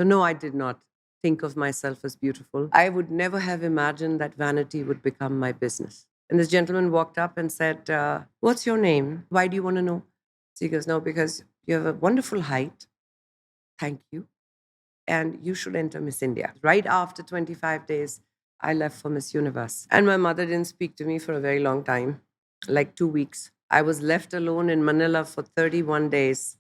So no, I did not think of myself as beautiful. I would never have imagined that vanity would become my business. And this gentleman walked up and said, what's your name? Why do you want to know? So he goes, no, because you have a wonderful height. Thank you. And you should enter Miss India. Right after 25 days, I left for Miss Universe. And my mother didn't speak to me for a very long time, like 2 weeks. I was left alone in Manila for 31 days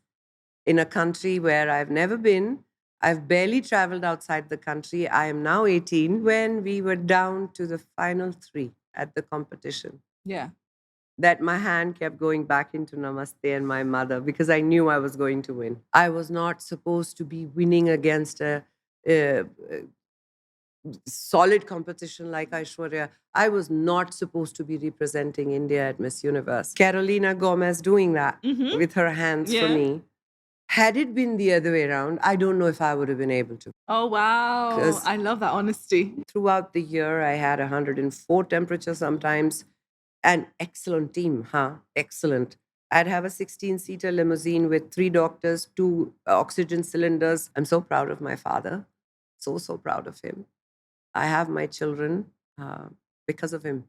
in a country where I've never been. I've barely traveled outside the country. I am now 18 when we were down to the final 3 at the competition. Yeah. That my hand kept going back into Namaste and my mother because I knew I was going to win. I was not supposed to be winning against a solid competition like Aishwarya. I was not supposed to be representing India at Miss Universe. Carolina Gomez doing that with her hands for me. Had it been the other way around, I don't know if I would have been able to. Oh, wow. I love that honesty. Throughout the year, I had 104 temperature sometimes. An excellent team, Excellent. I'd have a 16-seater limousine with 3 doctors, 2 oxygen cylinders. I'm so proud of my father. So proud of him. I have my children because of him.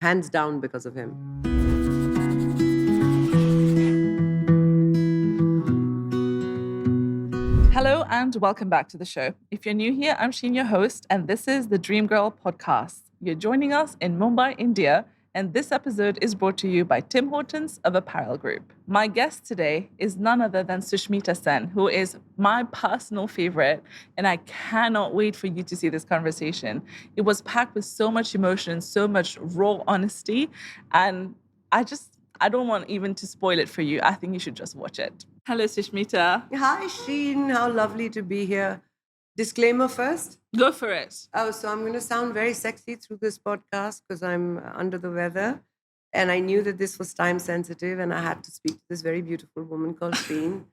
Hands down because of him. Hello and welcome back to the show. If you're new here, I'm Sheen, your host, and this is the Dream Girl podcast. You're joining us in Mumbai, India, and this episode is brought to you by Tim Hortons of Apparel Group. My guest today is none other than Sushmita Sen, who is my personal favorite, and I cannot wait for you to see this conversation. It was packed with so much emotion, so much raw honesty, and I don't want even to spoil it for you. I think you should just watch it. Hello, Sushmita. Hi, Sheen. How lovely to be here. Disclaimer first. Go for it. Oh, so I'm going to sound very sexy through this podcast because I'm under the weather. And I knew that this was time sensitive and I had to speak to this very beautiful woman called Sheen.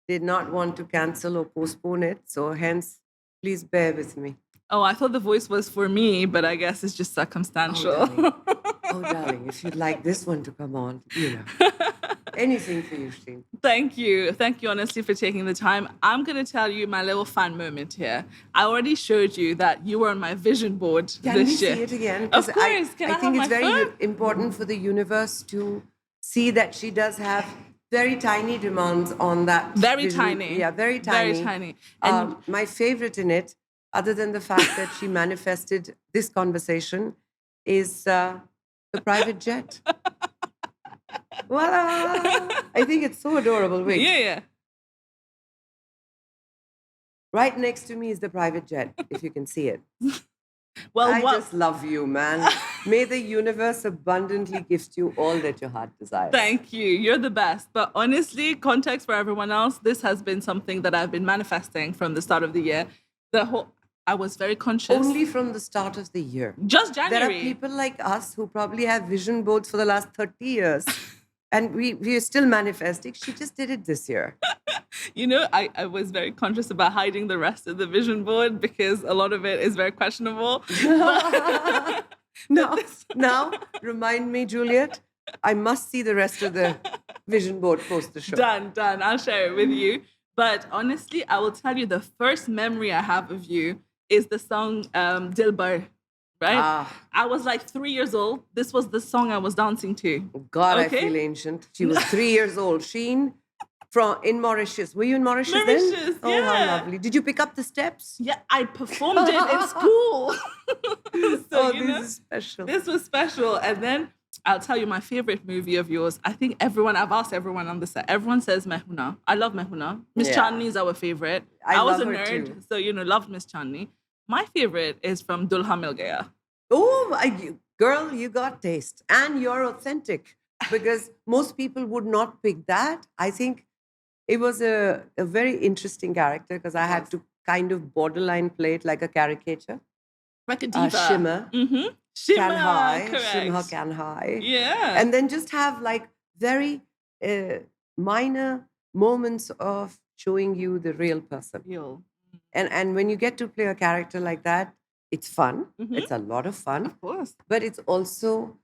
Did not want to cancel or postpone it. So hence, please bear with me. Oh, I thought the voice was for me, but I guess it's just circumstantial. Oh, darling, if you'd like this one to come on, anything for you, Sheen. Thank you. Thank you, honestly, for taking the time. I'm going to tell you my little fan moment here. I already showed you that you were on my vision board this year. Can we see it again? Of course. I think it's very important for the universe to see that she does have very tiny demands on that. Very vision. tiny. Yeah, very tiny. Very tiny. And my favorite in it, other than the fact that she manifested this conversation, is the private jet. Voila! I think it's so adorable. Wait. Yeah. Right next to me is the private jet, if you can see it. Well, I just love you, man. May the universe abundantly gift you all that your heart desires. Thank you. You're the best. But honestly, context for everyone else, this has been something that I've been manifesting from the start of the year. I was very conscious. Only from the start of the year. Just January. There are people like us who probably have vision boards for the last 30 years. And we are still manifesting. She just did it this year. I was very conscious about hiding the rest of the vision board because a lot of it is very questionable. Now, remind me, Juliet, I must see the rest of the vision board post the show. Done. I'll share it with you. But honestly, I will tell you the first memory I have of you is the song Dilbar. Right? I was like 3 years old. This was the song I was dancing to. God, okay? I feel ancient. She was 3 years old. Sheen, in Mauritius. Were you in Mauritius then? Mauritius, Oh, yeah. how lovely. Did you pick up the steps? Yeah, I performed it in school. This is special. This was special. And then I'll tell you my favorite movie of yours. I think I've asked everyone on the set. Everyone says Mehuna. I love Mehuna. Miss Chandni is our favorite. I was a nerd, too. So, loved Miss Chandni. My favorite is from Dulha Mil Gaya. Oh, girl, you got taste. And you're authentic. Because most people would not pick that. I think it was a very interesting character because I had to kind of borderline play it like a caricature. Like a diva. Shimmer. Mm-hmm. Shimmer can high. Yeah. And then just have like very minor moments of showing you the real person. And when you get to play a character like that, it's fun. Mm-hmm. It's a lot of fun. Of course. But it's also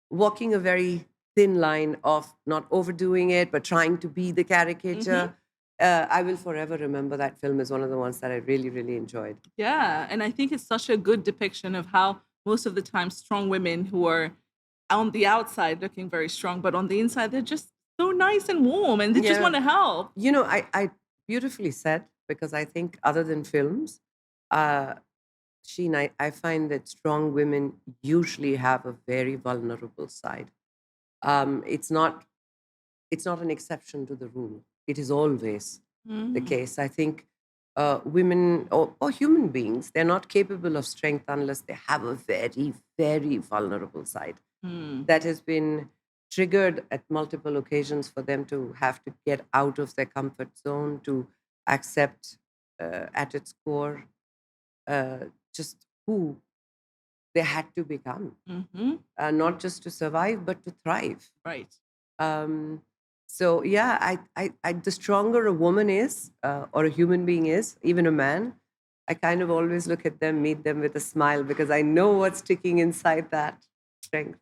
walking a very thin line of not overdoing it, but trying to be the caricature. I will forever remember that film as one of the ones that I really, really enjoyed. Yeah. And I think it's such a good depiction of how most of the time strong women who are on the outside looking very strong, but on the inside, they're just so nice and warm and they just want Yeah. to help. I beautifully said, because I think other than films, uh, Sheen, I find that strong women usually have a very vulnerable side. It's not an exception to the rule. It is always the Mm. case. I think women or human beings, they're not capable of strength unless they have a very, very vulnerable side Mm. that has been triggered at multiple occasions for them to have to get out of their comfort zone, to accept at its core uh, just who they had to become, Mm-hmm. not just to survive, but to thrive. Right. Um, so yeah, the stronger a woman is, or a human being is, even a man, I kind of always look at them, meet them with a smile, because I know what's sticking inside that strength.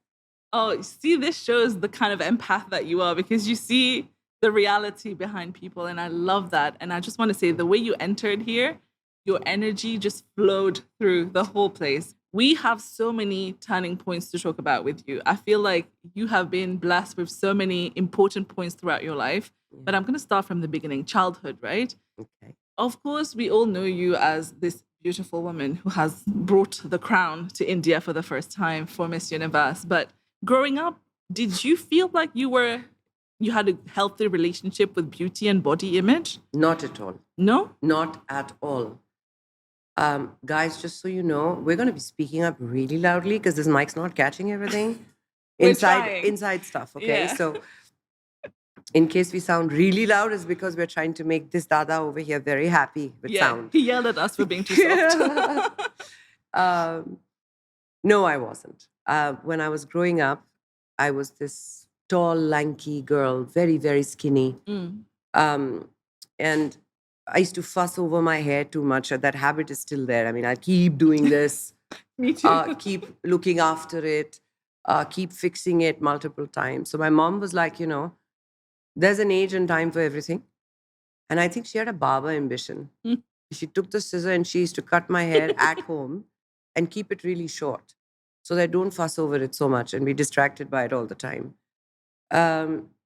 Oh, see, this shows the kind of empath that you are because you see the reality behind people. And I love that. And I just want to say the way you entered here, your energy just flowed through the whole place. We have so many turning points to talk about with you. I feel like you have been blessed with so many important points throughout your life. But I'm going to start from the beginning, childhood, right? Okay. Of course, we all know you as this beautiful woman who has brought the crown to India for the first time for Miss Universe. But growing up, did you feel like you had a healthy relationship with beauty and body image? Not at all. No? Not at all. Guys, just so you know, we're going to be speaking up really loudly because this mic's not catching everything. We're inside trying. inside stuff, okay? Yeah. So in case we sound really loud, is because we're trying to make this dada over here very happy with Yeah, sound. he yelled at us for being too soft. um, no, I wasn't. When I was growing up, I was this tall, lanky girl, very, very skinny. Mm. And I used to fuss over my hair too much. That habit is still there. I mean, I keep doing this, Me too. keep looking after it, keep fixing it multiple times. So my mom was like, there's an age and time for everything. And I think she had a barber ambition. Mm. She took the scissor and she used to cut my hair at home and keep it really short so that I don't fuss over it so much and be distracted by it all the time.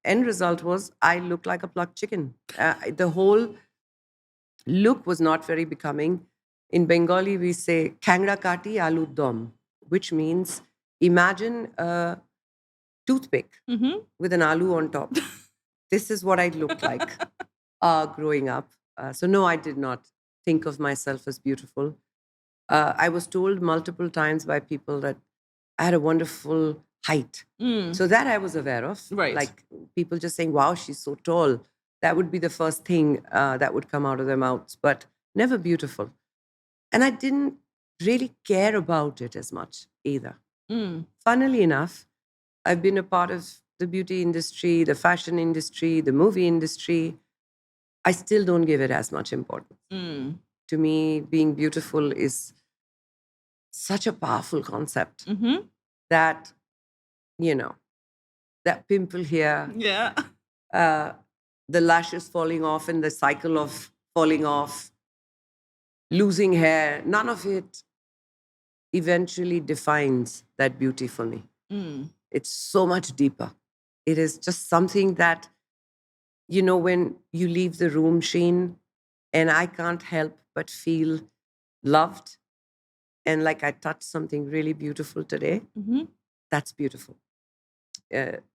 End result was I looked like a plucked chicken. The whole look was not very becoming. In Bengali, we say kangra kati alu dom, which means imagine a toothpick Mm-hmm. with an aloo on top. This is what I looked like growing up. So no, I did not think of myself as beautiful. I was told multiple times by people that I had a wonderful height. Mm. So that I was aware of. Right. Like people just saying, wow, she's so tall. That would be the first thing that would come out of their mouths, but never beautiful. And I didn't really care about it as much either. Mm. Funnily enough, I've been a part of the beauty industry, the fashion industry, the movie industry. I still don't give it as much importance. Mm. To me, being beautiful is such a powerful concept Mm-hmm. that, that pimple here, Yeah. The lashes falling off and the cycle of falling off, losing hair, none of it eventually defines that beauty for me. Mm. It's so much deeper. It is just something that, when you leave the room, Sheen, and I can't help but feel loved and like I touched something really beautiful today. Mm-hmm. That's beautiful.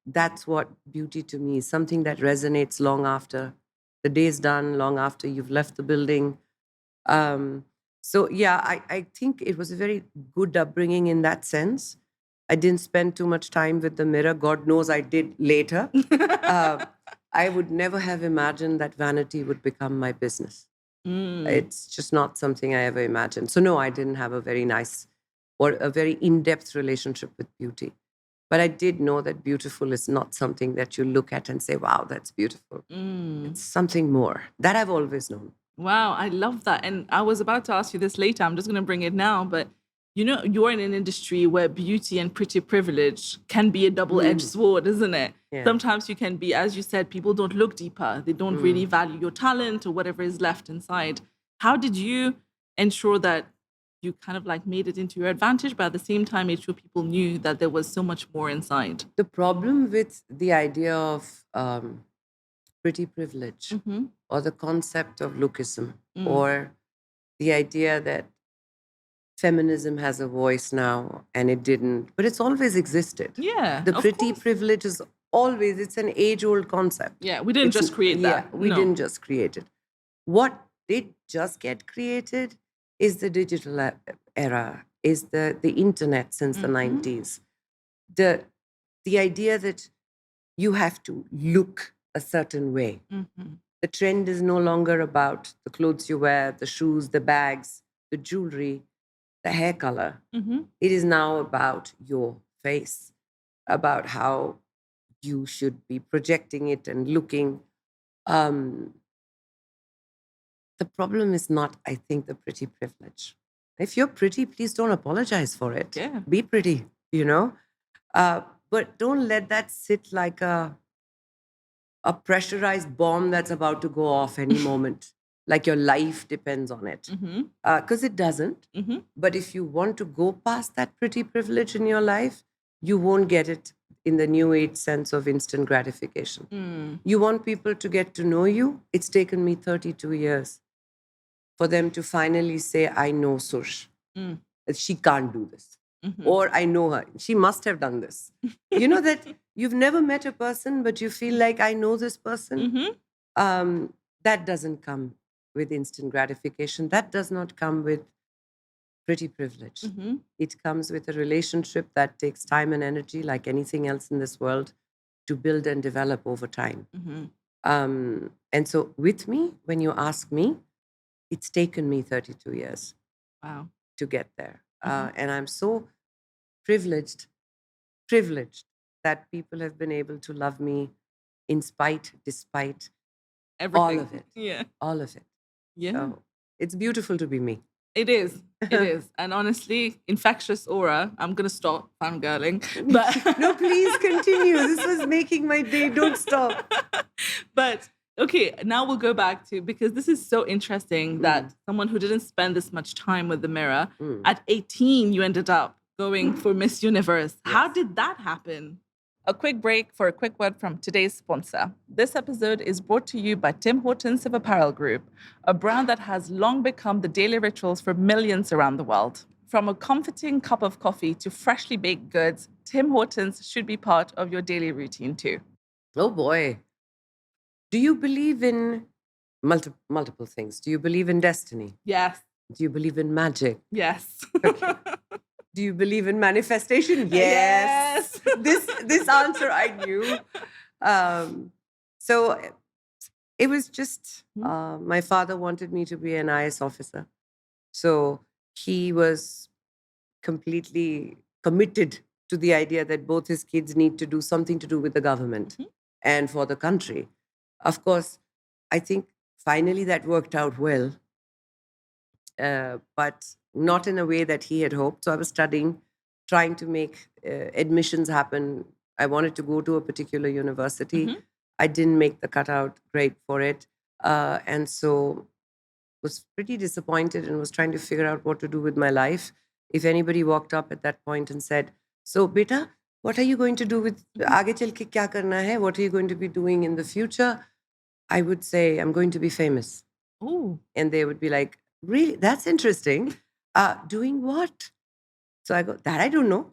That's what beauty to me is, something that resonates long after the day's done, long after you've left the building. So, yeah, I think it was a very good upbringing in that sense. I didn't spend too much time with the mirror. God knows I did later. I would never have imagined that vanity would become my business. Mm. It's just not something I ever imagined. So, no, I didn't have a very nice or a very in-depth relationship with beauty. But I did know that beautiful is not something that you look at and say, wow, that's beautiful. Mm. It's something more. That I've always known. Wow, I love that. And I was about to ask you this later. I'm just going to bring it now. But you're in an industry where beauty and pretty privilege can be a double-edged sword, isn't it? Yeah. Sometimes you can be, as you said, people don't look deeper. They don't really value your talent or whatever is left inside. How did you ensure that you kind of like made it into your advantage, but at the same time made sure people knew that there was so much more inside? The problem with the idea of pretty privilege or the concept of lookism or the idea that feminism has a voice now and it didn't, but it's always existed. Yeah. The of pretty course. privilege is always, it's an age-old concept. Yeah, we didn't just create that. Yeah, we No. didn't just create it. What did just get created is the digital era, is the internet since the 90s. The idea that you have to look a certain way. The trend is no longer about the clothes you wear, the shoes, the bags, the jewelry, the hair color. It is now about your face, about how you should be projecting it and looking. The problem is not, I think, the pretty privilege. If you're pretty, please don't apologize for it. Yeah. Be pretty, but don't let that sit like a pressurized bomb that's about to go off any moment, like your life depends on it. Because it doesn't. But if you want to go past that pretty privilege in your life, you won't get it in the new age sense of instant gratification. You want people to get to know you. It's taken me 32 years for them to finally say, I know Sush. She can't do this. Or I know her. She must have done this. You know that you've never met a person, but you feel like I know this person. That doesn't come with instant gratification. That does not come with pretty privilege. It comes with a relationship that takes time and energy, like anything else in this world, to build and develop over time. And so with me, when you ask me, it's taken me 32 years to get there. And I'm so privileged that people have been able to love me in spite, despite Everything. all of it. Yeah. All of it. Yeah. So it's beautiful to be me. It is. It is. And honestly, infectious aura. I'm going to stop fangirling. But No, please continue. This was making my day. Don't stop. But okay, now we'll go back to, because this is so interesting that someone who didn't spend this much time with the mirror, at 18, you ended up going for Miss Universe. Yes. How did that happen? A quick break for a quick word from today's sponsor. This episode is brought to you by Tim Hortons of Apparel Group, a brand that has long become the daily rituals for millions around the world. From a comforting cup of coffee to freshly baked goods, Tim Hortons should be part of your daily routine too. Oh boy. Do you believe in multiple things? Do you believe in destiny? Yes. Do you believe in magic? Yes. Okay. Do you believe in manifestation? Yes. This answer I knew. So it was just, my father wanted me to be an IS officer. So he was completely committed to the idea that both his kids need to do something to do with the government and for the country. Of course, I think finally that worked out well, but not in a way that he had hoped. So I was studying, trying to make admissions happen. I wanted to go to a particular university. I didn't make the cutout grade for it. And so was pretty disappointed and was trying to figure out what to do with my life. If anybody walked up at that point and said, so beta, what are you going to do with aage chal ke kya karna hai? What are you going to be doing in the future? I would say, I'm going to be famous. Ooh. And they would be like, really? That's interesting. Doing what? So I go, that I don't know.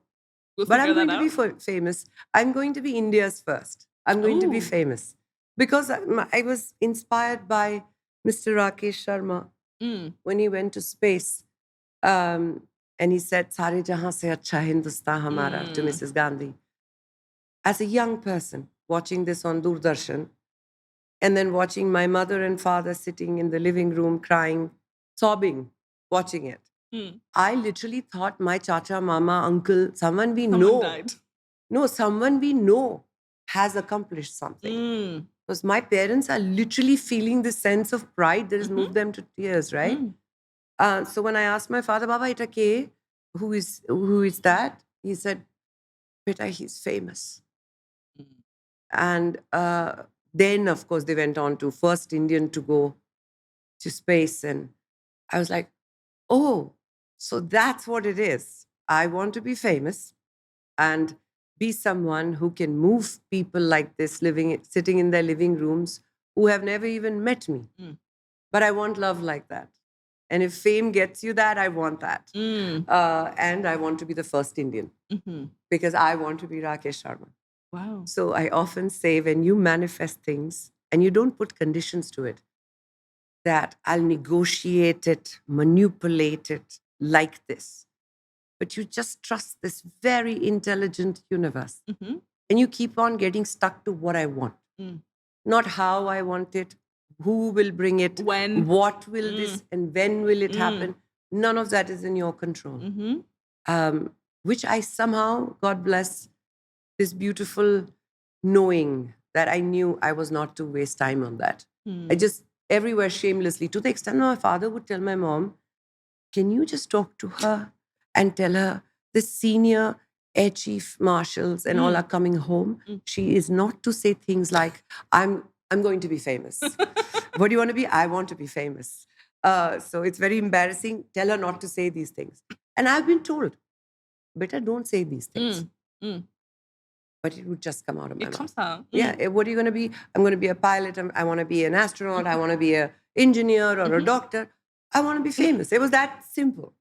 But I'm going to be famous. I'm going to be India's first. I'm going to be famous. Because I was inspired by Mr. Rakesh Sharma when he went to space. And he said, Sare jahan se acha Hindustan hamara, to Mrs. Gandhi. As a young person, watching this on Doordarshan, and then watching my mother and father sitting in the living room crying, sobbing, watching it. I literally thought my chacha, mama, uncle, someone we know has accomplished something. Because my parents are literally feeling this sense of pride that has moved them to tears, right? So when I asked my father, Baba, ita ke? who is that? He said, beta, he's famous. And then, of course, they went on to first Indian to go to space. And I was like, oh, so that's what it is. I want to be famous and be someone who can move people like this, sitting in their living rooms, who have never even met me. But I want love like that. And if fame gets you that, I want that. And I want to be the first Indian because I want to be Rakesh Sharma. Wow. So I often say, when you manifest things and you don't put conditions to it, that I'll negotiate it, manipulate it like this. But you just trust this very intelligent universe. And you keep on getting stuck to what I want. Not how I want it, who will bring it, When. what will this, and when will it happen. None of that is in your control. Which I somehow, God bless, this beautiful knowing that I knew I was not to waste time on that. I just everywhere shamelessly, to the extent my father would tell my mom, can you just talk to her and tell her the senior air chief marshals and all are coming home. She is not to say things like, I'm going to be famous. What do you want to be? I want to be famous. So it's very embarrassing. Tell her not to say these things. And I've been told, better don't say these things. But it would just come out of my mouth. It comes out. Yeah. What are you going to be? I'm going to be a pilot. I want to be an astronaut. I want to be an engineer or a doctor. I want to be famous. It was that simple.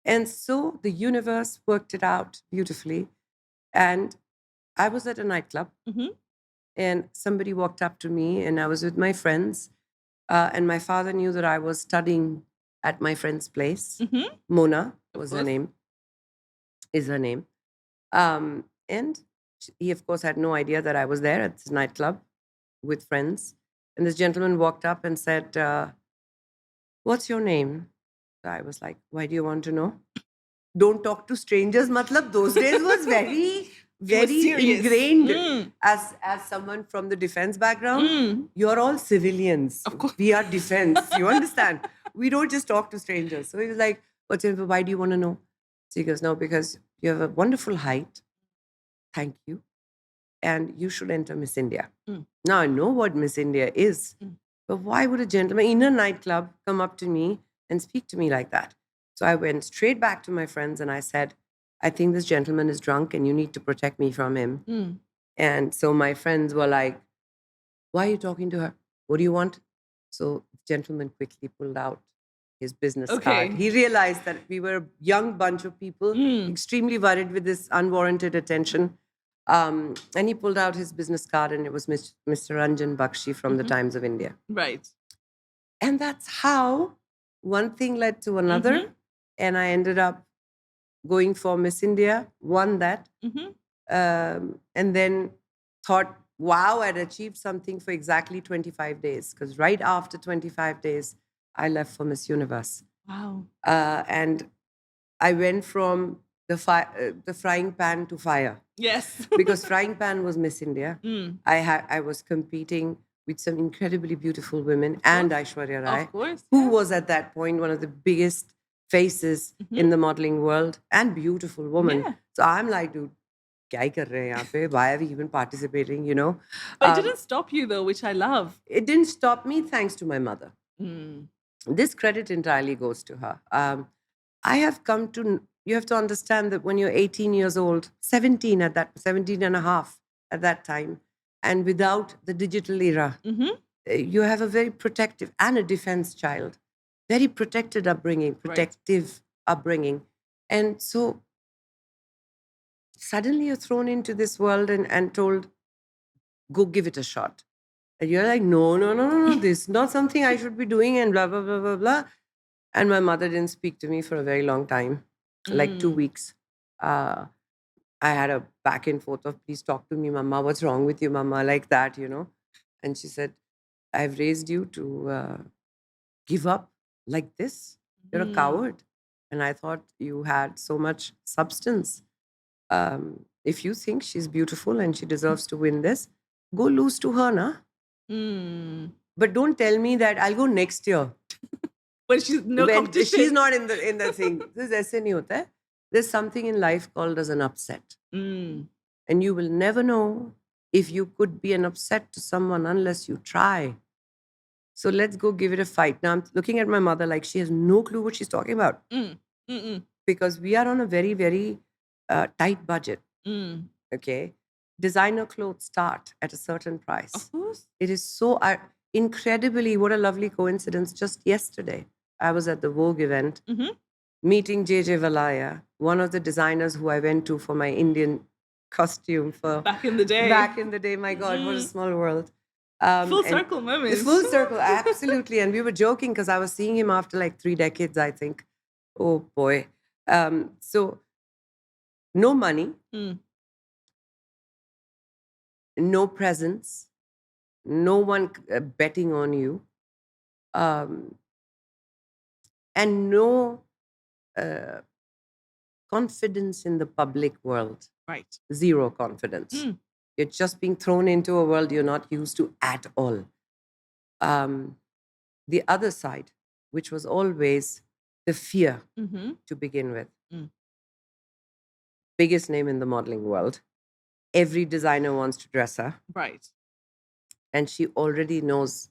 And so the universe worked it out beautifully. And I was at a nightclub and somebody walked up to me and I was with my friends. And my father knew that I was studying at my friend's place. Mona was her name, is her name. And he, of course, had no idea that I was there at this nightclub with friends. And this gentleman walked up and said, what's your name? So I was like, why do you want to know? Don't talk to strangers. Matlab, those days was very, very ingrained. As someone from the defense background, you're all civilians. Of course. We are defense. You understand? We don't just talk to strangers. So he was like, what's your name? Why do you want to know? So he goes, no, because you have a wonderful height. Thank you. And you should enter Miss India. Now I know what Miss India is. But why would a gentleman in a nightclub come up to me and speak to me like that? So I went straight back to my friends and I said, I think this gentleman is drunk and you need to protect me from him. And so my friends were like, why are you talking to her? What do you want? So the gentleman quickly pulled out his business card. He realized that we were a young bunch of people, extremely worried with this unwarranted attention. And he pulled out his business card and it was Mr. Ranjan Bakshi from the Times of India. Right. And that's how one thing led to another. And I ended up going for Miss India, won that. And then thought, wow, I'd achieved something for exactly 25 days. Because right after 25 days, I left for Miss Universe. Wow. And I went from the frying pan to fire. Yes. Because frying pan was Miss India. I was competing with some incredibly beautiful women and Aishwarya Rai, who was at that point one of the biggest faces in the modeling world and beautiful woman. Yeah. So I'm like, dude, kya hi kar rahe hain yahan pe? Why are we even participating, you know? But it didn't stop you though, which I love. It didn't stop me thanks to my mother. This credit entirely goes to her. I have come to, you have to understand that when you're 18 years old, 17 and a half at that time, and without the digital era, you have a very protective and a defense child, very protected upbringing, upbringing. And so suddenly you're thrown into this world and told, go give it a shot. And you're like, no, this is not something I should be doing and blah, blah, blah, blah, blah. And my mother didn't speak to me for a very long time, like 2 weeks. I had a back and forth of, please talk to me, Mama. What's wrong with you, Mama? Like that, you know. And she said, I've raised you to give up like this. You're a coward. And I thought you had so much substance. If you think she's beautiful and she deserves to win this, go lose to her, na? But don't tell me that I'll go next year. When she's no competition. She's not in the thing. This is aise nahi hota hai. There's something in life called as an upset. Mm. And you will never know if you could be an upset to someone unless you try. So let's go give it a fight. Now I'm looking at my mother like she has no clue what she's talking about Mm. Mm-mm. because we are on a very, very tight budget. Mm. Okay. Designer clothes start at a certain price. Of course. It is so incredibly, what a lovely coincidence. Just yesterday, I was at the Vogue event Mm-hmm. meeting JJ Valaya, one of the designers who I went to for my Indian costume for Back in the day. back in the day. My God, what a small world. Full And circle moments. it's full circle, absolutely. And we were joking because I was seeing him after like 3 decades, I think. Oh boy. So no money, Mm. no presence, no one betting on you, um, and no uh, confidence in the public world. Right. Zero confidence. Mm. You're just being thrown into a world you're not used to at all. The other side, which was always the fear Mm-hmm. to begin with. Mm. Biggest name in the modeling world. Every designer wants to dress her, Right. and she already knows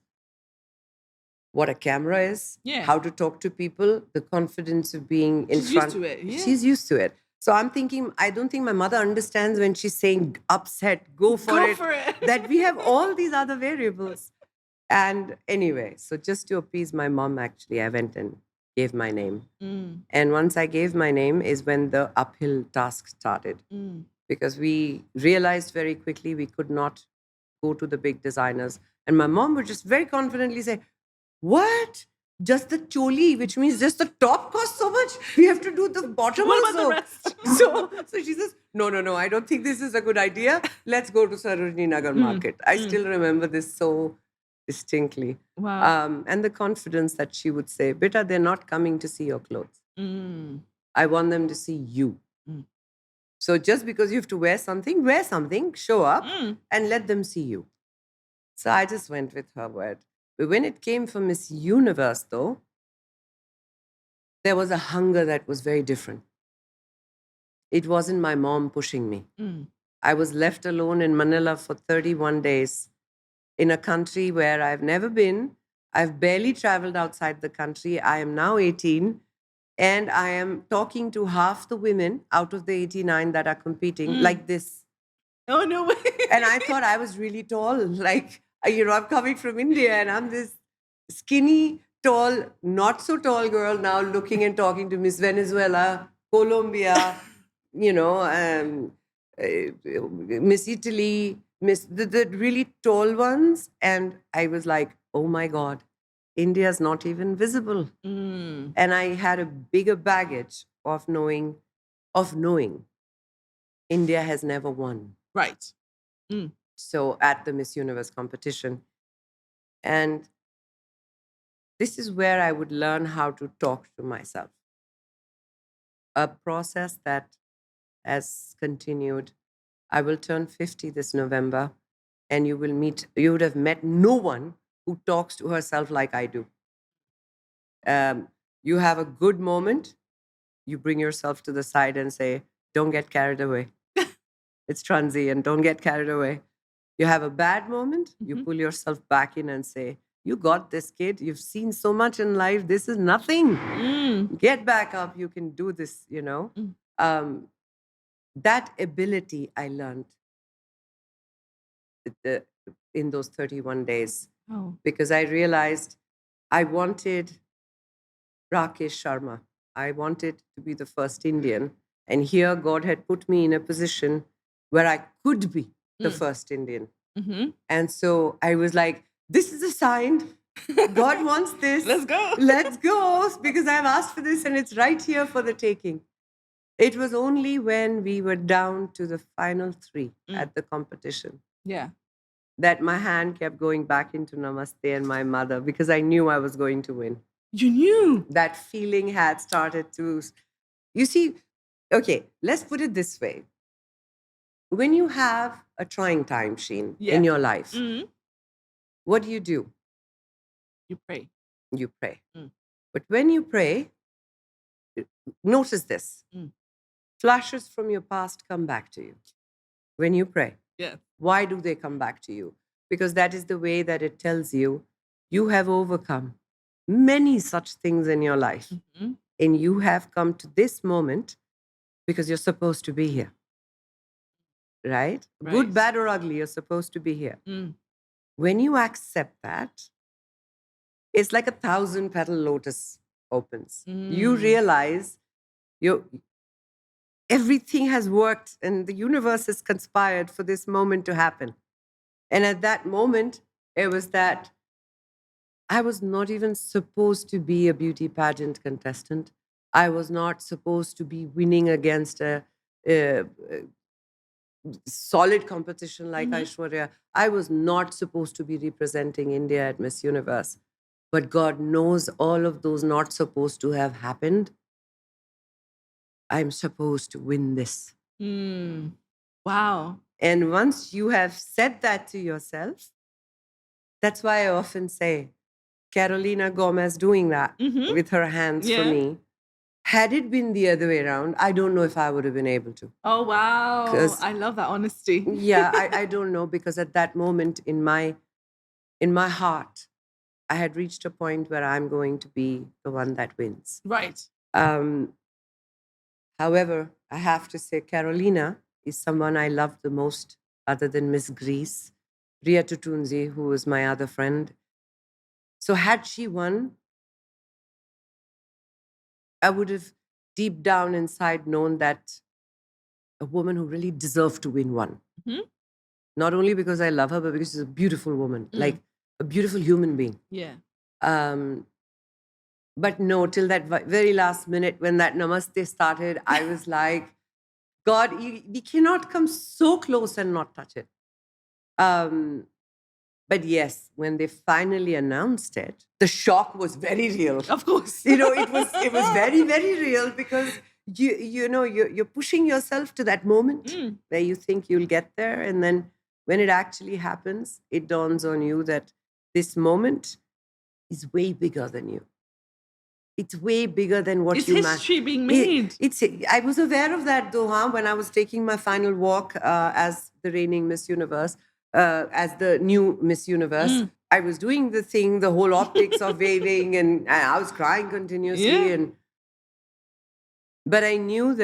what a camera is, Yeah. how to talk to people, the confidence of being in She's front. used to it. Yeah. She's used to it. So I'm thinking, I don't think my mother understands when she's saying upset, go for Go it, for it. that we have all these other variables. And anyway, so just to appease my mom, actually, I went and gave my name. Mm. And once I gave my name is when the uphill task started. Mm. Because we realized very quickly we could not go to the big designers. And my mom would just very confidently say, what? Just the choli, which means just the top costs so much. We have to do the bottom What also. about the rest? So she says, no, I don't think this is a good idea. Let's go to Sarojini Nagar market. I still remember this so distinctly. Wow. And the confidence that she would say, Beta, they're not coming to see your clothes. Mm. I want them to see you. Mm. So just because you have to wear something, show up and let them see you. So I just went with her word. But when it came for Miss Universe, though, there was a hunger that was very different. It wasn't my mom pushing me. Mm. I was left alone in Manila for 31 days in a country where I've never been. I've barely traveled outside the country. I am now 18. And I am talking to half the women out of the 89 that are competing like this. Oh, no way. And I thought I was really tall. Like, I'm coming from India and I'm this skinny, tall, not so tall girl now looking and talking to Miss Venezuela, Colombia, Miss Italy, the really tall ones. And I was like, oh my God, India's not even visible. Mm. And I had a bigger baggage of knowing India has never won. Right. So at the Miss Universe competition. And this is where I would learn how to talk to myself. A process that has continued. I will turn 50 this November, and you would have met no one who talks to herself like I do. You have a good moment, you bring yourself to the side and say, don't get carried away. It's transient, don't get carried away. You have a bad moment, you pull yourself back in and say, you got this, kid. You've seen so much in life. This is nothing. Get back up. You can do this, That ability I learned in those 31 days. Oh. Because I realized I wanted Rakesh Sharma. I wanted to be the first Indian. And here God had put me in a position where I could be the first Indian. Mm-hmm. And so I was like, this is a sign. God wants this. Let's go. Let's go. Because I've asked for this and it's right here for the taking. It was only when we were down to the final 3 at the competition. Yeah. That my hand kept going back into Namaste and my mother because I knew I was going to win. You knew? That feeling had started to... You see, okay, let's put it this way. When you have a trying time, Sheen, in your life, what do? You pray. You pray. But when you pray, notice this. Flashes from your past come back to you when you pray. Yeah. Why do they come back to you? Because that is the way that it tells you you have overcome many such things in your life. Mhm. And you have come to this moment because you're supposed to be here, right? Good, Right. bad, or ugly, you're supposed to be here. Mm. When you accept that, it's like 1,000-petal lotus opens. You Mm. realize you everything has worked and the universe has conspired for this moment to happen. And at that moment, it was that I was not even supposed to be a beauty pageant contestant. I was not supposed to be winning against a solid competition like Mhm. Aishwarya. I was not supposed to be representing India at Miss Universe. But God knows all of those not supposed to have happened. I'm supposed to win this. Mm. Wow. And once you have said that to yourself, that's why I often say, Carolina Gomez doing that Mhm. with her hands for Yeah. me. Had it been the other way around, I don't know if I would have been able to. Oh, wow. Because I love that honesty. yeah, I don't know, because at that moment in my heart, I had reached a point where I'm going to be the one that wins. Right. Um, however, I have to say Carolina is someone I love the most other than Miss Greece, Ria Tutunzi, who was my other friend. So had she won, I would have deep down inside known that a woman who really deserved to win won. Mhm. Not only because I love her, but because she's a beautiful woman, Mm. like a beautiful human being. Yeah. Um, but no, till that very last minute when that namaste started, I was like, God, we cannot come so close and not touch it. But yes, when they finally announced it, the shock was very real. Of course. It was very, very real, because you're pushing yourself to that moment Mm. where you think you'll get there, and then when it actually happens, it dawns on you that this moment is way bigger than you. It's way bigger than what It's you history being made. I was aware of that though, when I was taking my final walk as the reigning Miss Universe, as the new Miss Universe. Mm. I was doing the thing, the whole optics of waving, and I was crying continuously. Yeah. But I knew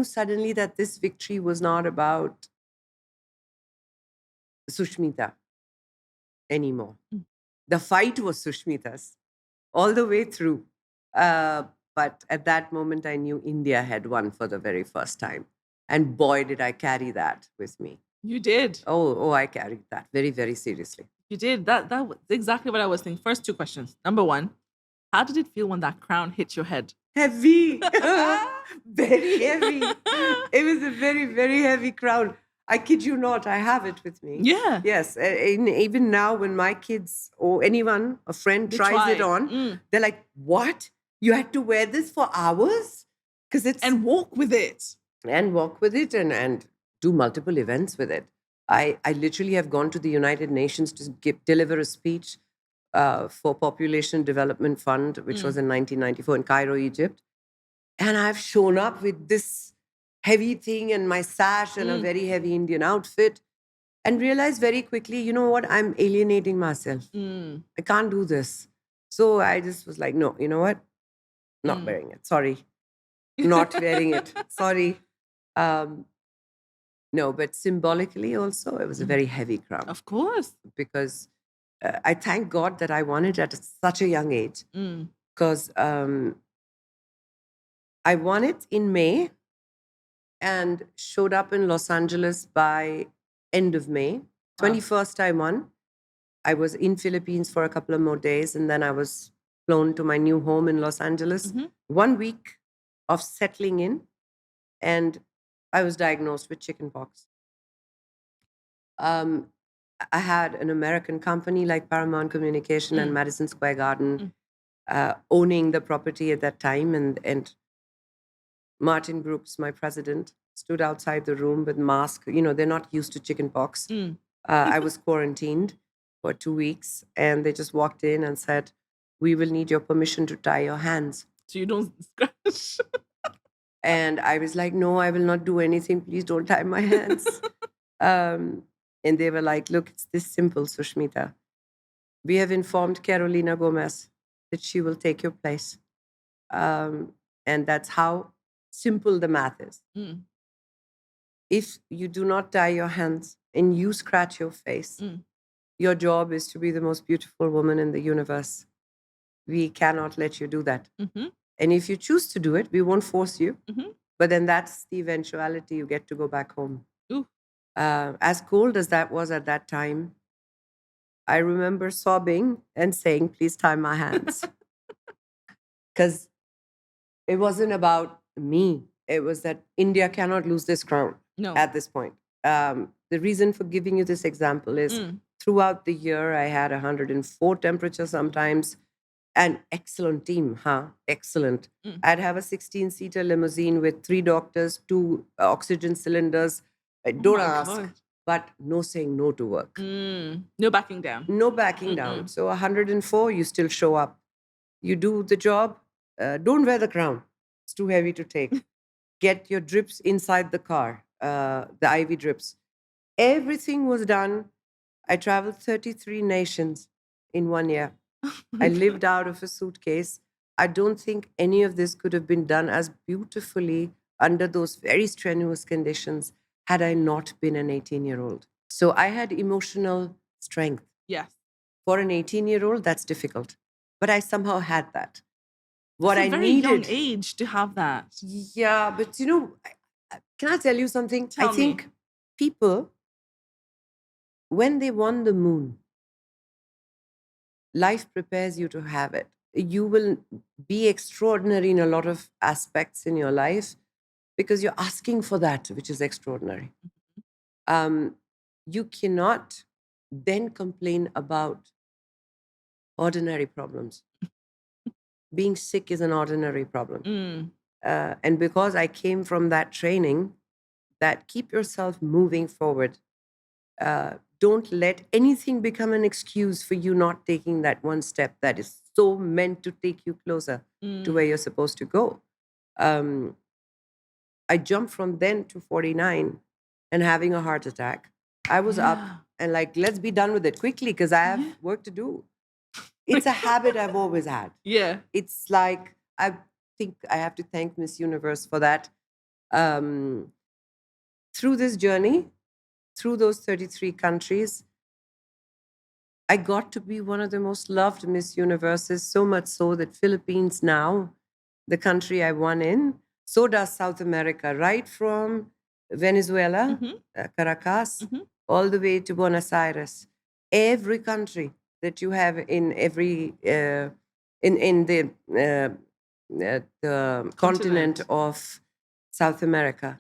suddenly that this victory was not about Sushmita anymore. Mm. The fight was Sushmita's all the way through. Uh, but at that moment, I knew India had won for the very first time. And boy, did I carry that with me. You did. Oh, I carried that very, very seriously. You did. That was exactly what I was thinking. First two questions. Number one, how did it feel when that crown hit your head? Heavy, very heavy. It was a very, very heavy crown. I kid you not, I have it with me. Yeah. Yes. And even now, when my kids or anyone, a friend, They tries it try. on, they're like, what? You had to wear this for hours? Because it's. And walk with it. And walk with it and do multiple events with it. I literally have gone to the United Nations to deliver a speech for Population Development Fund, which was in 1994 in Cairo, Egypt. And I've shown up with this heavy thing and my sash and a very heavy Indian outfit, and realized very quickly, you know what? I'm alienating myself. I can't do this. So I just was like, no, you know what? Not wearing it. Sorry. Not wearing it. Sorry. No, but symbolically also, it was a very heavy crown. Of course. Because I thank God that I won it at such a young age. Because I won it in May and showed up in Los Angeles by end of May. 21st I won. I was in Philippines for a couple of more days, and then I was flown to my new home in Los Angeles. 1 week of settling in, and I was diagnosed with chickenpox. I had an American company like Paramount Communication and Madison Square Garden owning the property at that time, and Martin Brooks, my president, stood outside the room with mask. They're not used to chickenpox. I was quarantined for 2 weeks, and they just walked in and said, "We will need your permission to tie your hands." So you don't scratch. And I was like, no, I will not do anything. Please don't tie my hands. And they were like, look, it's this simple, Sushmita. We have informed Carolina Gomez that she will take your place. And that's how simple the math is. Mm. If you do not tie your hands and you scratch your face, your job is to be the most beautiful woman in the universe. We cannot let you do that. Mm-hmm. And if you choose to do it, we won't force you. Mm-hmm. But then that's the eventuality. You get to go back home. Ooh. As cold as that was at that time, I remember sobbing and saying, please tie my hands. Because it wasn't about me. It was that India cannot lose this crown at this point. The reason for giving you this example is throughout the year, I had 104 temperature sometimes. An excellent team, Excellent. I'd have a 16-seater limousine with 3 doctors, 2 oxygen cylinders. Don't ask, God. but no saying no to work. No backing down. No backing down. So 104, you still show up. You do the job. Don't wear the crown. It's too heavy to take. Get your drips inside the car, the IV drips. Everything was done. I traveled 33 nations in 1 year. I lived out of a suitcase. I don't think any of this could have been done as beautifully under those very strenuous conditions had I not been an 18-year-old. So I had emotional strength. Yes. For an 18-year-old, that's difficult. But I somehow had that. What I needed. It's a very young age to have that. Yeah, but can I tell you something? Tell I think me. People, when they won the moon, life prepares you to have it. You will be extraordinary in a lot of aspects in your life because you're asking for that, which is extraordinary. You cannot then complain about ordinary problems. Being sick is an ordinary problem. And because I came from that training, that keep yourself moving forward. Don't let anything become an excuse for you not taking that one step that is so meant to take you closer to where you're supposed to go. I jumped from then to 49 and having a heart attack. I was up and like, let's be done with it quickly because I have work to do. It's a habit I've always had. Yeah. It's like, I think I have to thank Miss Universe for that. Through this journey, through those 33 countries, I got to be one of the most loved Miss Universes, so much so that Philippines now, the country I won in, so does South America, right from Venezuela, Caracas, all the way to Buenos Aires. Every country that you have in every, in the continent of South America.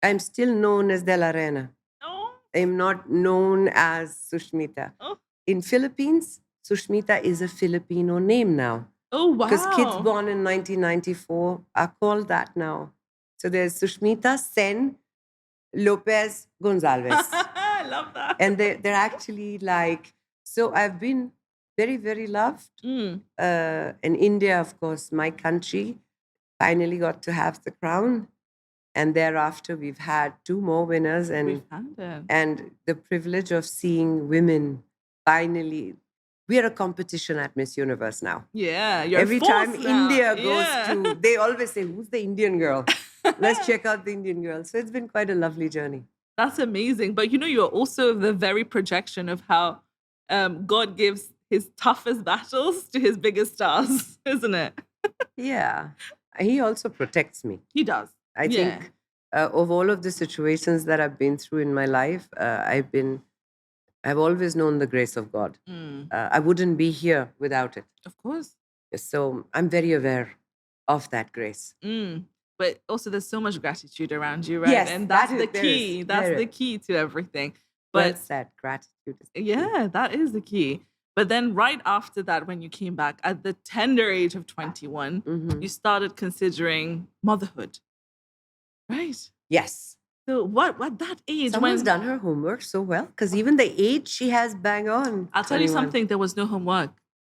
I'm still known as De La Reina. Oh. I'm not known as Sushmita. Oh. In Philippines, Sushmita is a Filipino name now. Oh, wow. Because kids born in 1994 are called that now. So there's Sushmita Sen Lopez Gonzalez. I love that. And they're actually like, so I've been very, very loved. And India, of course, my country, finally got to have the crown. And thereafter, we've had 2 more winners, and the privilege of seeing women finally. We are a competition at Miss Universe now. Yeah, you're every time now. India goes to, they always say, "Who's the Indian girl? Let's check out the Indian girl." So it's been quite a lovely journey. That's amazing. But you're also the very projection of how God gives His toughest battles to His biggest stars, isn't it? Yeah, He also protects me. He does. I think of all of the situations that I've been through in my life, I've always known the grace of God. I wouldn't be here without it. Of course. So I'm very aware of that grace. But also there's so much gratitude around you, right? Yes, and that's the key. That's the key to everything. But that gratitude is the key. That is the key. But then right after that, when you came back at the tender age of 21, you started considering motherhood. Right? Yes. So what that age? Someone's done her homework so well, because even the age she has bang on. I'll tell you something, there was no homework.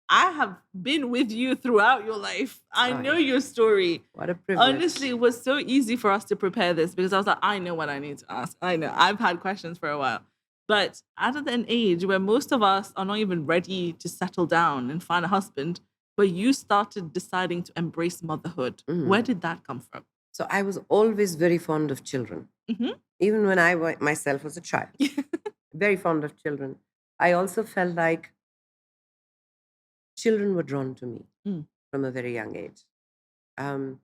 I have been with you throughout your life. I know Right. your story. What a privilege. Honestly, it was so easy for us to prepare this because I was like, I know what I need to ask. I know. I've had questions for a while. But at an age where most of us are not even ready to settle down and find a husband, but you started deciding to embrace motherhood. Where did that come from? So I was always very fond of children, even when myself was a child. Very fond of children. I also felt like children were drawn to me from a very young age. Um,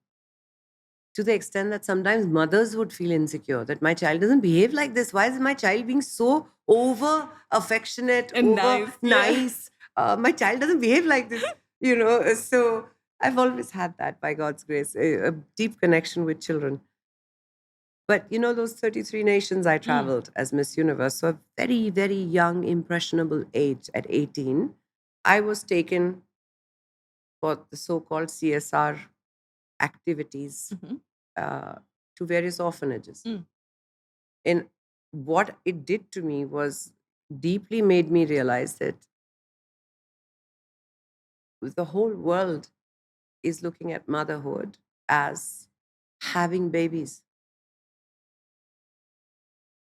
to the extent that sometimes mothers would feel insecure that my child doesn't behave like this. Why is my child being so over affectionate, And over nice, yeah. nice? My child doesn't behave like this, you know. So I've always had that, by God's grace, a deep connection with children. But you know, those 33 nations I traveled as Miss Universe, so a very, very young, impressionable age at 18, I was taken for the so-called CSR activities uh, to various orphanages. And what it did to me was deeply made me realize that the whole world is looking at motherhood as having babies.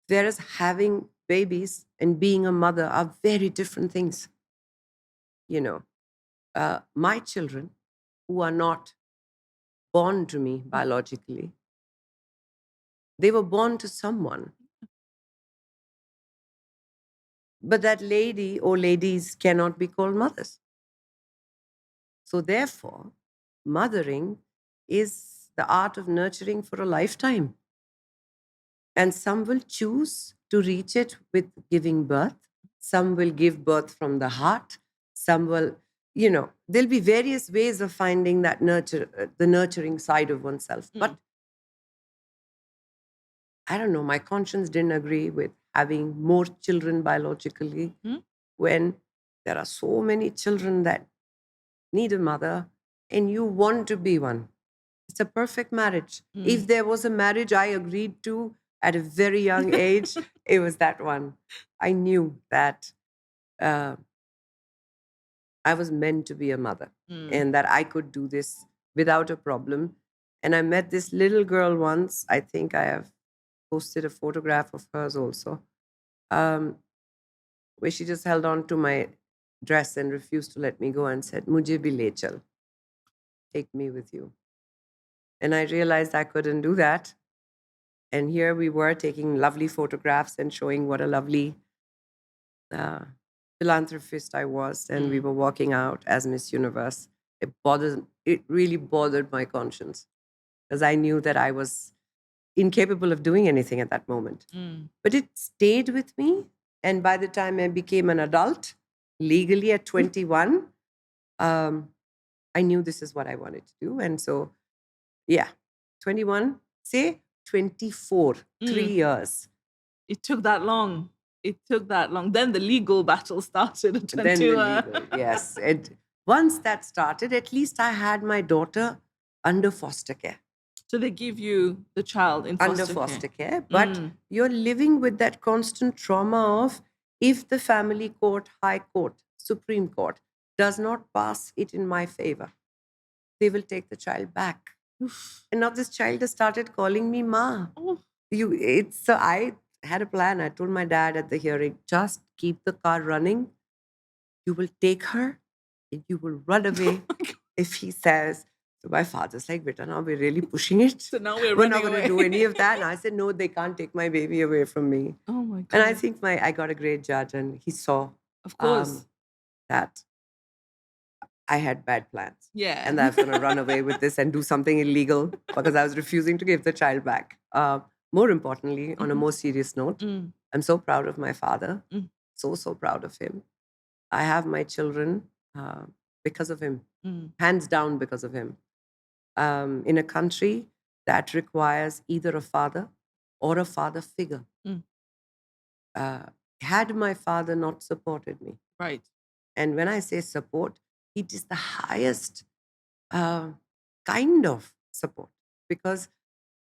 Whereas having babies and being a mother are very different things. You know, my children, who are not born to me biologically, they were born to someone. But that lady or ladies cannot be called mothers. So, therefore, mothering is the art of nurturing for a lifetime. And some will choose to reach it with giving birth, some will give birth from the heart, some will, you know, there'll be various ways of finding that the nurturing side of oneself. But I don't know, my conscience didn't agree with having more children biologically when there are so many children that need a mother and you want to be one. It's a perfect marriage. If there was a marriage I agreed to at a very young age, it was that one. I knew that uh, I was meant to be a mother and that I could do this without a problem. And I met this little girl once. I think I have posted a photograph of hers also, um, where she just held on to my dress and refused to let me go and said, "Mujhe bhi le chal, take me with you." And I realized I couldn't do that. And here we were taking lovely photographs and showing what a lovely uh, philanthropist I was. And we were walking out as Miss Universe. It really bothered my conscience because I knew that I was incapable of doing anything at that moment. But it stayed with me. And by the time I became an adult, legally at 21, I knew this is what I wanted to do. And so, yeah, 21, say 24, 3 years. It took that long. It took that long. Then the legal battle started at 22. Then the legal, yes. And once that started, at least I had my daughter under foster care. So they give you the child in foster Under care. foster care. But you're living with that constant trauma of if the family court, high court, Supreme Court does not pass it in my favor, they will take the child back. And now this child has started calling me Ma. So I had a plan. I told my dad at the hearing, just keep the car running. You will take her and you will run away if he says. So my father's like, Beta, now we're really pushing it. So now we're not running going to away. do any of that. And I said, no, they can't take my baby away from me. Oh my God. And I think I got a great judge and he saw Of course. that I had bad plans. Yeah. And I was going to run away with this and do something illegal because I was refusing to give the child back. More importantly, on a more serious note, I'm so proud of my father. So proud of him. I have my children because of him, hands down because of him. In a country that requires either a father or a father figure. Had my father not supported me. Right. And when I say support, it is the highest kind of support because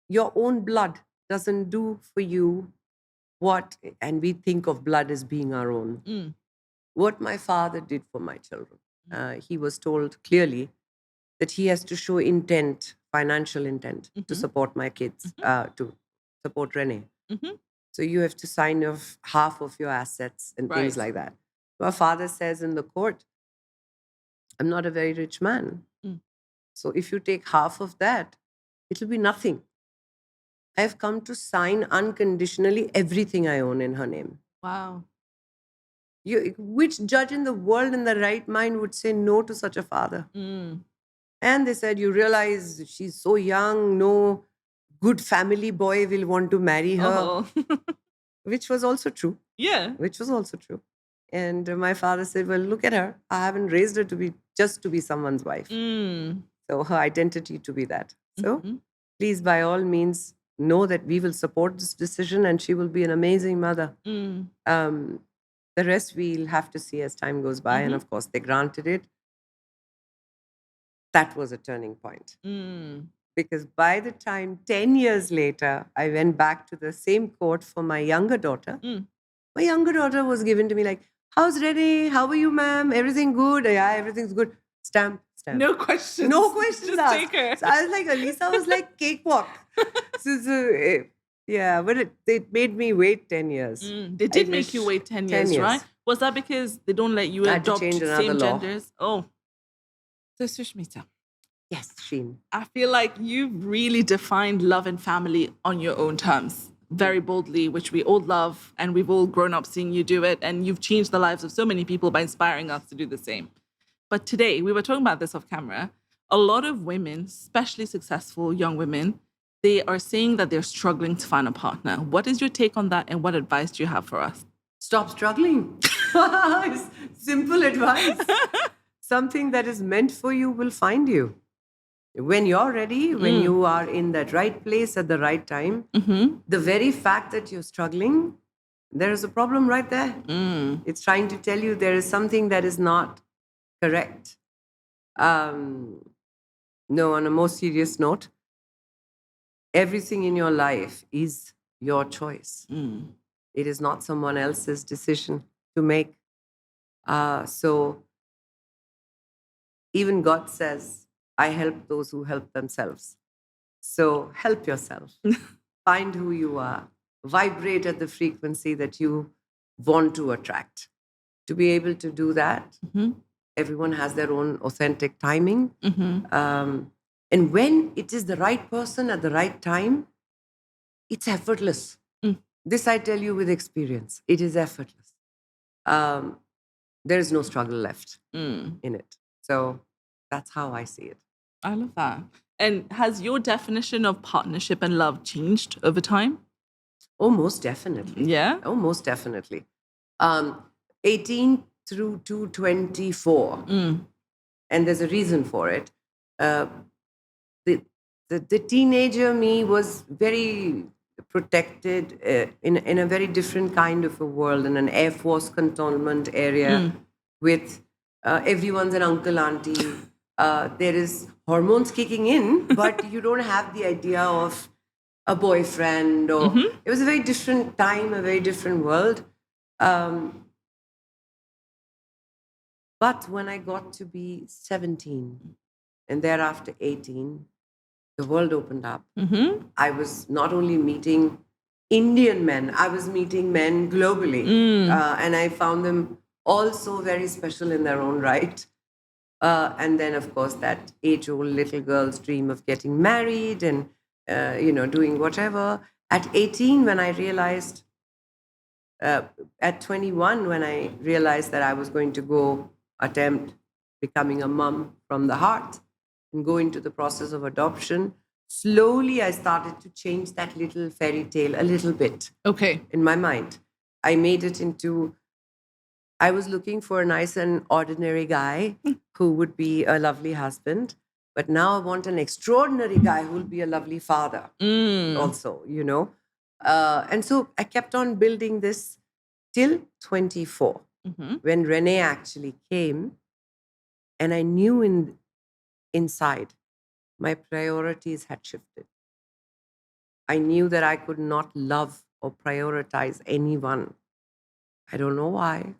your own blood doesn't do for you what, and we think of blood as being our own, what my father did for my children. He was told clearly that he has to show intent, financial intent, to Mhm. support my kids, Mhm. to support Renee. Mhm. So you have to sign off half of your assets and things Right. like that. My father says in the court, I'm not a very rich man. Mm. So if you take half of that, it'll be nothing. I have come to sign unconditionally everything I own in her name. Wow. Which judge in the world in the right mind would say no to such a father? Mm. And they said, you realize she's so young, no good family boy will want to marry her, Oh. which was also true. Yeah. Which was also true. And my father said, well, look at her. I haven't raised her to be just to be someone's wife. Mm. So her identity to be that. So Mhm. please, by all means, know that we will support this decision and she will be an amazing mother. Mm. Um, the rest we'll have to see as time goes by. And Mhm. of course, they granted it. That was a turning point. Mm. Because by the time 10 years later, I went back to the same court for my younger daughter. Mm. My younger daughter was given to me like, how's Renee? How are you, ma'am? Everything good? Yeah, everything's good. Stamp, stamp. No questions. No questions Just asked. take her. So I was like, Alisa was like cakewalk. Yeah, but it made me wait 10 years. They I did make you wish wait 10 10 years, right? years. Was that because they don't let you I had to adopt change another same law. genders? Oh. So Sushmita, Yes, Sheen. I feel like you've really defined love and family on your own terms very boldly, which we all love. And we've all grown up seeing you do it. And you've changed the lives of so many people by inspiring us to do the same. But today, we were talking about this off camera. A lot of women, especially successful young women, they are saying that they're struggling to find a partner. What is your take on that? And what advice do you have for us? Stop struggling. Simple advice. Something that is meant for you will find you. When you're ready, when you are in that right place at the right time, the very fact that you're struggling, there is a problem right there. It's trying to tell you there is something that is not correct. No, on a more serious note, everything in your life is your choice. It is not someone else's decision to make. So even God says, I help those who help themselves. So help yourself. Find who you are. Vibrate at the frequency that you want to attract. To be able to do that, everyone has their own authentic timing. And when it is the right person at the right time, it's effortless. This I tell you with experience. It is effortless. Um, there is no struggle left in it. So that's how I see it. I love that. And has your definition of partnership and love changed over time? Oh, most definitely. Yeah. Oh, most definitely. 18 through to 24. And there's a reason for it. Uh, the teenager me was very protected in a very different kind of a world, in an Air Force cantonment area with everyone's an uncle, auntie. There is hormones kicking in, but you don't have the idea of a boyfriend, or it was a very different time, a very different world. But when I got to be 17 and thereafter 18, the world opened up. I was not only meeting Indian men, I was meeting men globally. And I found them all so very special in their own right. And then, of course, that age-old little girl's dream of getting married and, doing whatever. At 18, when I realized, at 21, when I realized that I was going to go attempt becoming a mom from the heart and go into the process of adoption, slowly I started to change that little fairy tale a little bit. Okay. In my mind, I made it into, I was looking for a nice and ordinary guy who would be a lovely husband. But now I want an extraordinary guy who will be a lovely father also. And so I kept on building this till 24, when Renee actually came. And I knew inside my priorities had shifted. I knew that I could not love or prioritize anyone. I don't know why.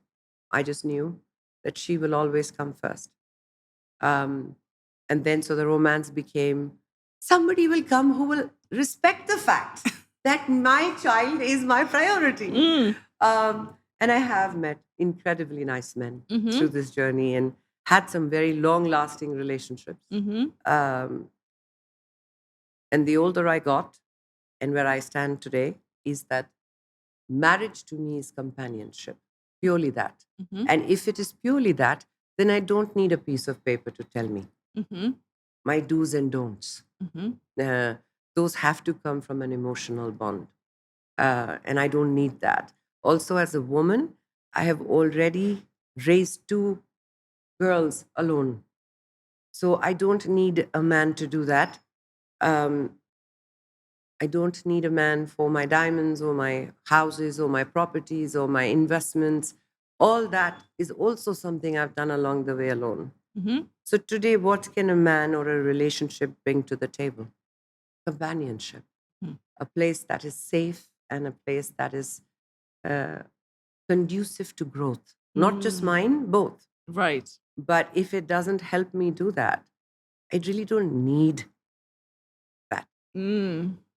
I just knew. that she will always come first. Um, and then so the romance became somebody will come who will respect the fact that my child is my priority. And I have met incredibly nice men through this journey and had some very long lasting relationships. Um, and the older I got and where I stand today is that marriage to me is companionship, purely that. And if it is purely that, then I don't need a piece of paper to tell me my do's and don'ts. Uh, those have to come from an emotional bond. And I don't need that. Also, as a woman, I have already raised 2 girls alone. So I don't need a man to do that. I don't need a man for my diamonds or my houses or my properties or my investments. All that is also something I've done along the way alone. So today, what can a man or a relationship bring to the table? Companionship, a place that is safe and a place that is conducive to growth, not just mine, both. Right. But if it doesn't help me do that, I really don't need that.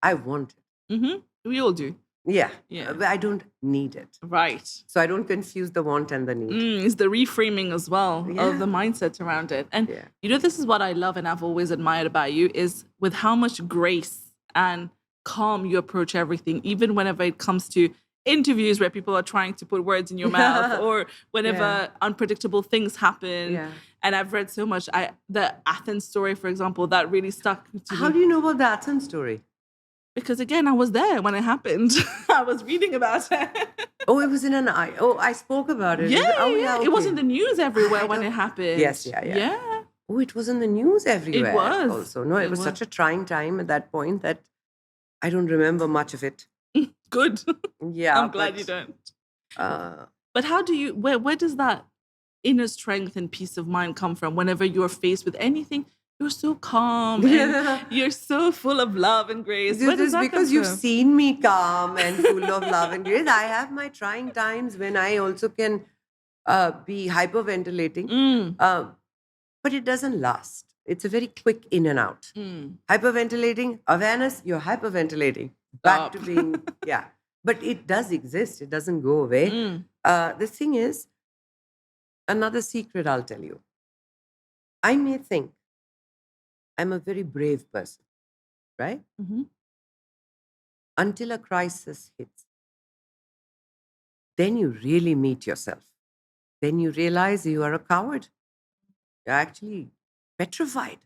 I want it. We all do. Yeah. Yeah. But I don't need it. Right. So I don't confuse the want and the need. It's the reframing as well of the Yeah. mindset around it. And Yeah. you know, this is what I love and I've always admired about you is with how much grace and calm you approach everything, even whenever it comes to interviews where people are trying to put words in your mouth or whenever Yeah. unpredictable things happen. Yeah. And I've read so much. The Athens story, for example, that really stuck to How me. do you know about the Athens story? Because again, I was there when it happened. I was reading about it. Oh, it was in an eye. Oh, I spoke about it. Yeah, Oh, yeah. It was okay. in the news everywhere I when don't- it happened. Yes, yeah. Oh, it was in the news everywhere. was. Also, no, it It was was. such a trying time at that point that I don't remember much of it. Good. Yeah, I'm glad you but, don't. Uh, But how do you, where does that inner strength and peace of mind come from whenever you're faced with anything? You're so calm and you're so full of love and grace. Where This does is that because come you've from? seen me calm and full of love and grace. I have my trying times when I also can be hyperventilating, but it doesn't last. It's a very quick in and out. Hyperventilating, awareness, you're hyperventilating. Back to Stop. being, yeah. But it does exist. It doesn't go away. The thing is, another secret I'll tell you. I may think I'm a very brave person, right? Until a crisis hits. Then you really meet yourself. Then you realize you are a coward. You're actually petrified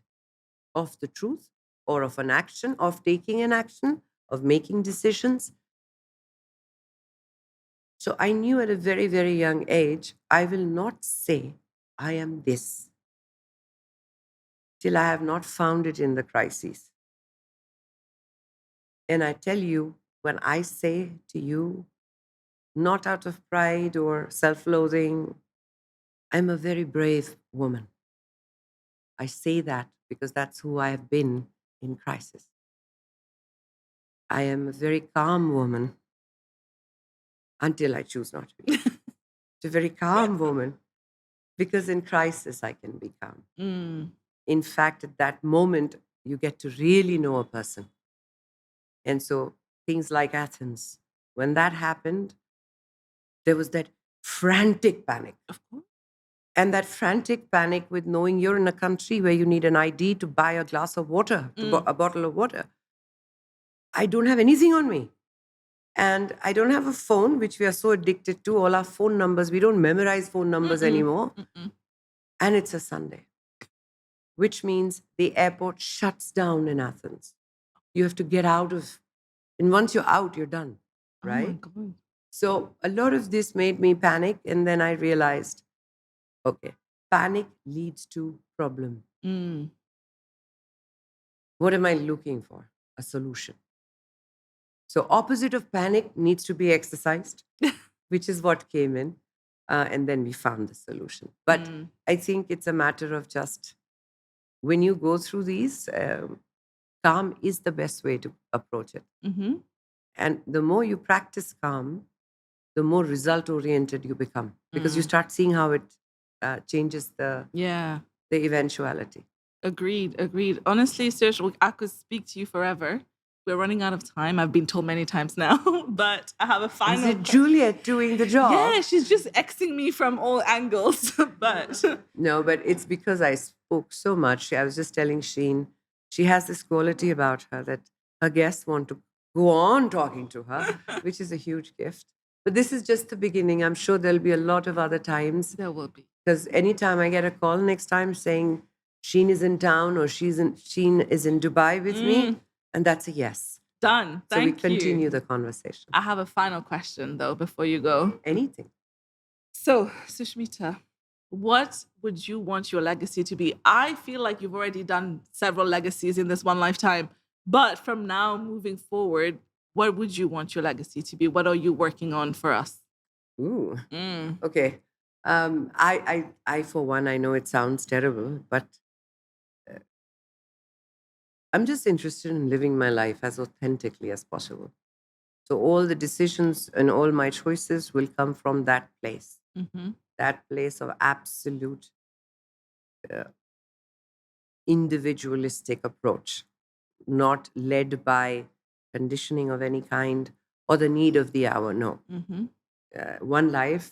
of the truth or of an action, of taking an action, of making decisions. So I knew at a very, very young age, I will not say I am this till I have not found it in the crises. And I tell you, when I say to you, not out of pride or self loathing, I'm a very brave woman. I say that because that's who I have been in crisis. I am a very calm woman until I choose not to be. It's a very calm woman because in crisis I can be calm. In fact, at that moment, you get to really know a person. And so things like Athens, when that happened, there was that frantic panic. Of course. And that frantic panic with knowing you're in a country where you need an ID to buy a glass of water, a bottle of water. I don't have anything on me. And I don't have a phone, which we are so addicted to. All our phone numbers, we don't memorize phone numbers anymore. And it's a Sunday, which means the airport shuts down in Athens. You have to get out of, and once you're out, you're done, right? Oh my God. So a lot of this made me panic. And then I realized, okay, panic leads to problem. What am I looking for? A solution. So opposite of panic needs to be exercised, which is what came in. And then we found the solution. But I think it's a matter of just, when you go through these, calm is the best way to approach it. And the more you practice calm, the more result-oriented you become. Because you start seeing how it changes the Yeah. eventuality. Agreed. Honestly, Serge, I could speak to you forever. We're running out of time. I've been told many times now, but I have a Is final. it Juliet doing the job? Yeah, she's just Xing me from all angles. But No, but it's because I spoke so much. I was just telling Sheen, she has this quality about her that her guests want to go on talking to her, which is a huge gift. But this is just the beginning. I'm sure there'll be a lot of other times. there will be. Because anytime I get a call next time saying Sheen is in town or Sheen is in Dubai with me, and that's a yes. Done. So we Thank you. continue the conversation. I have a final question though before you go. Anything. So, Sushmita, what would you want your legacy to be? I feel like you've already done several legacies in this one lifetime, but from now moving forward, what would you want your legacy to be? What are you working on for us? Ooh. Okay. I for one, I know it sounds terrible, but I'm just interested in living my life as authentically as possible. So all the decisions and all my choices will come from that place, that place of absolute individualistic approach, not led by conditioning of any kind or the need of the hour. No. One life,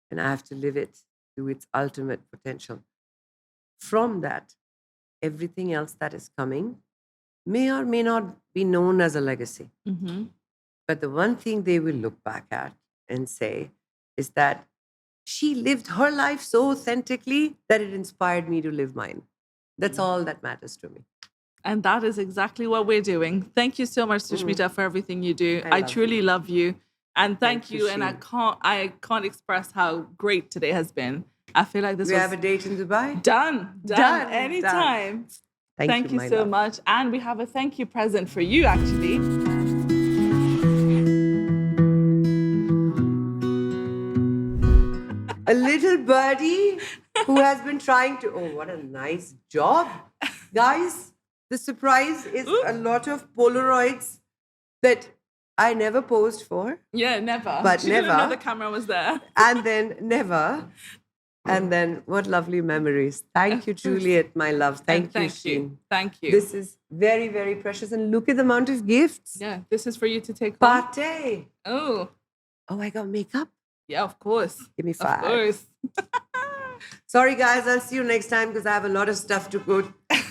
and I have to live it to its ultimate potential. From that, everything else that is coming may or may not be known as a legacy. But the one thing they will look back at and say is that she lived her life so authentically that it inspired me to live mine. That's all that matters to me. And that is exactly what we're doing. Thank you so much, Sushmita, for everything you do. I truly love you. And thank you. And I can't express how great today has been. I feel like this We have a date in Dubai? Done. Anytime. Thank you so much. And we have a thank you present for you, actually. A little birdie who has been trying to, oh, what a nice job. Guys, the surprise is a lot of Polaroids that I never posed for. Yeah, never. But she never. didn't know the camera was there. And then never. And then what lovely memories. Thank you, Juliet, my love. Thank you, Sheen. Thank you. This is very, very precious. And look at the amount of gifts. Yeah, this is for you to take home. Pate. Oh, I got makeup. Yeah, of course. Give me 5. Of course. Sorry, guys. I'll see you next time because I have a lot of stuff to go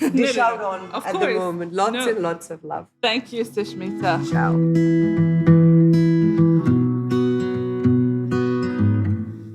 dish out on Of at course. the moment. Lots and lots of love. Thank you, Sushmita. Ciao.